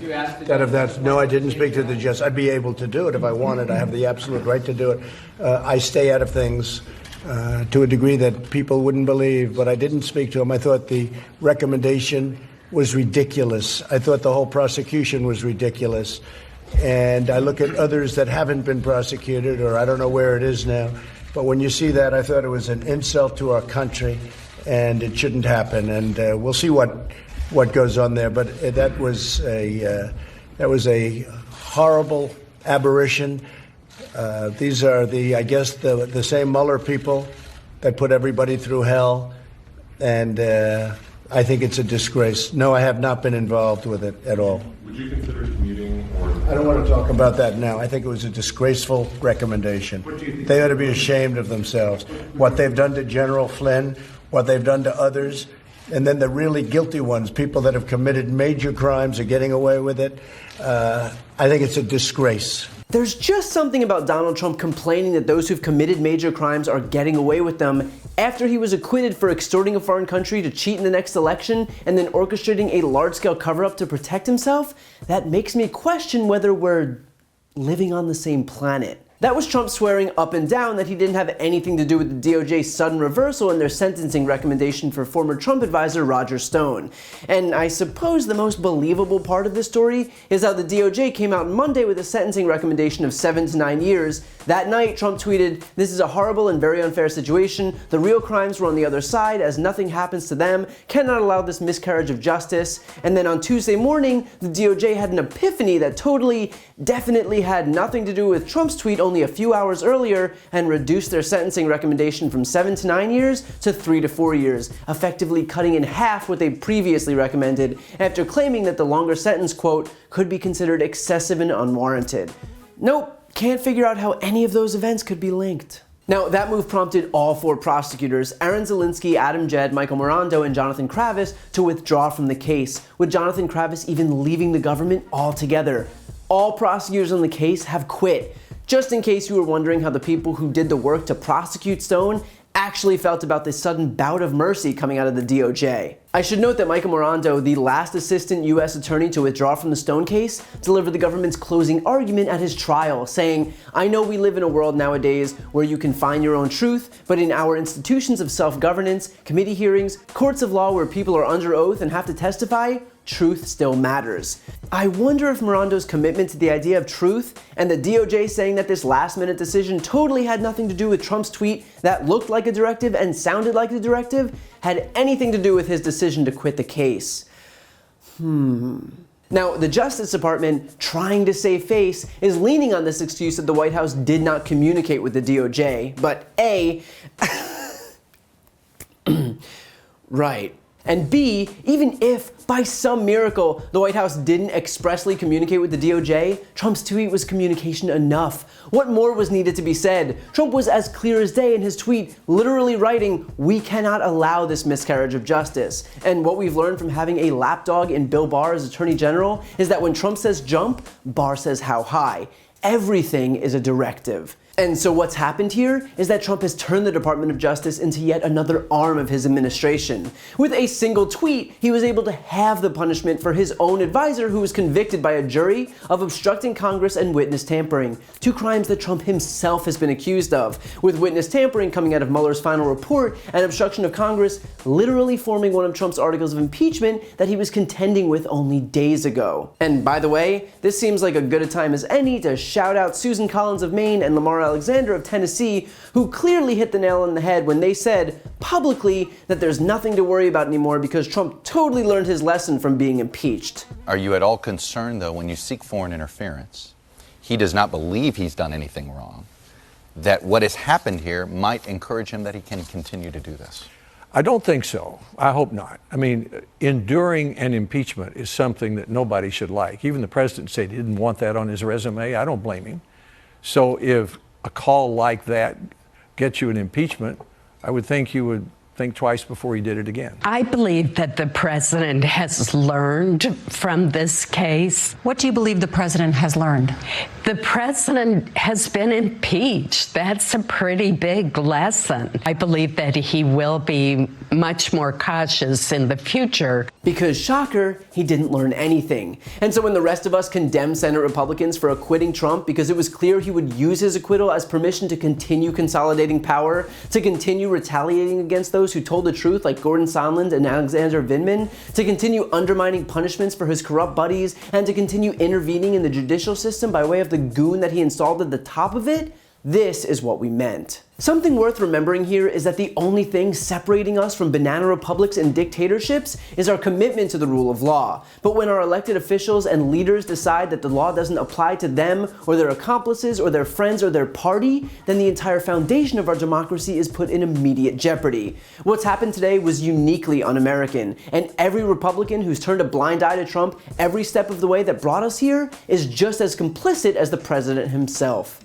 No, I didn't speak to the justice. I'd be able to do it if I wanted. I have the absolute right to do it. I stay out of things to a degree that people wouldn't believe, but I didn't speak to him. I thought the recommendation was ridiculous. I thought the whole prosecution was ridiculous. And I look at others that haven't been prosecuted, or I don't know where it is now. But when you see that, I thought it was an insult to our country, and it shouldn't happen. And we'll see what goes on there. But that was a horrible aberration. These are the same Mueller people that put everybody through hell. And I think it's a disgrace. No, I have not been involved with it at all. Would you consider commuting or? I don't want to talk about that now. I think it was a disgraceful recommendation. They ought to be ashamed of themselves. What they've done to General Flynn, what they've done to others, and then the really guilty ones, people that have committed major crimes are getting away with it. I think it's a disgrace. There's just something about Donald Trump complaining that those who've committed major crimes are getting away with them after he was acquitted for extorting a foreign country to cheat in the next election and then orchestrating a large-scale cover-up to protect himself. That makes me question whether we're living on the same planet. That was Trump swearing up and down that he didn't have anything to do with the DOJ's sudden reversal in their sentencing recommendation for former Trump advisor Roger Stone. And I suppose the most believable part of this story is how the DOJ came out Monday with a sentencing recommendation of 7 to 9 years. That night, Trump tweeted, "This is a horrible and very unfair situation. The real crimes were on the other side, as nothing happens to them. Cannot allow this miscarriage of justice." And then on Tuesday morning, the DOJ had an epiphany that definitely had nothing to do with Trump's tweet only a few hours earlier and reduced their sentencing recommendation from 7 to 9 years to 3 to 4 years, effectively cutting in half what they previously recommended after claiming that the longer sentence, quote, could be considered excessive and unwarranted. Nope, can't figure out how any of those events could be linked. Now, that move prompted all 4 prosecutors, Aaron Zelinsky, Adam Jed, Michael Morando, and Jonathan Kravis, to withdraw from the case, with Jonathan Kravis even leaving the government altogether. All prosecutors on the case have quit. Just in case you were wondering how the people who did the work to prosecute Stone actually felt about this sudden bout of mercy coming out of the DOJ. I should note that Michael Morando, the last assistant U.S. attorney to withdraw from the Stone case, delivered the government's closing argument at his trial, saying, "I know we live in a world nowadays where you can find your own truth, but in our institutions of self-governance, committee hearings, courts of law where people are under oath and have to testify, truth still matters." I wonder if Morando's commitment to the idea of truth and the DOJ saying that this last-minute decision totally had nothing to do with Trump's tweet that looked like a directive and sounded like a directive had anything to do with his decision to quit the case. Now, the Justice Department, trying to save face, is leaning on this excuse that the White House did not communicate with the DOJ, but A, right. And B, even if, by some miracle, the White House didn't expressly communicate with the DOJ, Trump's tweet was communication enough. What more was needed to be said? Trump was as clear as day in his tweet, literally writing, "We cannot allow this miscarriage of justice." And what we've learned from having a lapdog in Bill Barr as Attorney General is that when Trump says jump, Barr says how high. Everything is a directive. And so what's happened here is that Trump has turned the Department of Justice into yet another arm of his administration. With a single tweet, he was able to halve the punishment for his own advisor who was convicted by a jury of obstructing Congress and witness tampering, 2 crimes that Trump himself has been accused of, with witness tampering coming out of Mueller's final report and obstruction of Congress literally forming one of Trump's articles of impeachment that he was contending with only days ago. And by the way, this seems like a good a time as any to shout out Susan Collins of Maine and Lamar Alexander of Tennessee, who clearly hit the nail on the head when they said publicly that there's nothing to worry about anymore because Trump totally learned his lesson from being impeached. Are you at all concerned, though, when you seek foreign interference? He does not believe he's done anything wrong, that what has happened here might encourage him that he can continue to do this? I don't think so. I hope not. I mean, enduring an impeachment is something that nobody should like. Even the president said he didn't want that on his resume. I don't blame him. So if a call like that gets you an impeachment, I would think you would think twice before he did it again. I believe that the president has learned from this case. What do you believe the president has learned? The president has been impeached. That's a pretty big lesson. I believe that he will be much more cautious in the future. Because, shocker, he didn't learn anything. And so when the rest of us condemned Senate Republicans for acquitting Trump because it was clear he would use his acquittal as permission to continue consolidating power, to continue retaliating against those who told the truth like Gordon Sondland and Alexander Vindman, to continue undermining punishments for his corrupt buddies, and to continue intervening in the judicial system by way of the goon that he installed at the top of it, this is what we meant. Something worth remembering here is that the only thing separating us from banana republics and dictatorships is our commitment to the rule of law. But when our elected officials and leaders decide that the law doesn't apply to them or their accomplices or their friends or their party, then the entire foundation of our democracy is put in immediate jeopardy. What's happened today was uniquely un-American, and every Republican who's turned a blind eye to Trump every step of the way that brought us here is just as complicit as the president himself.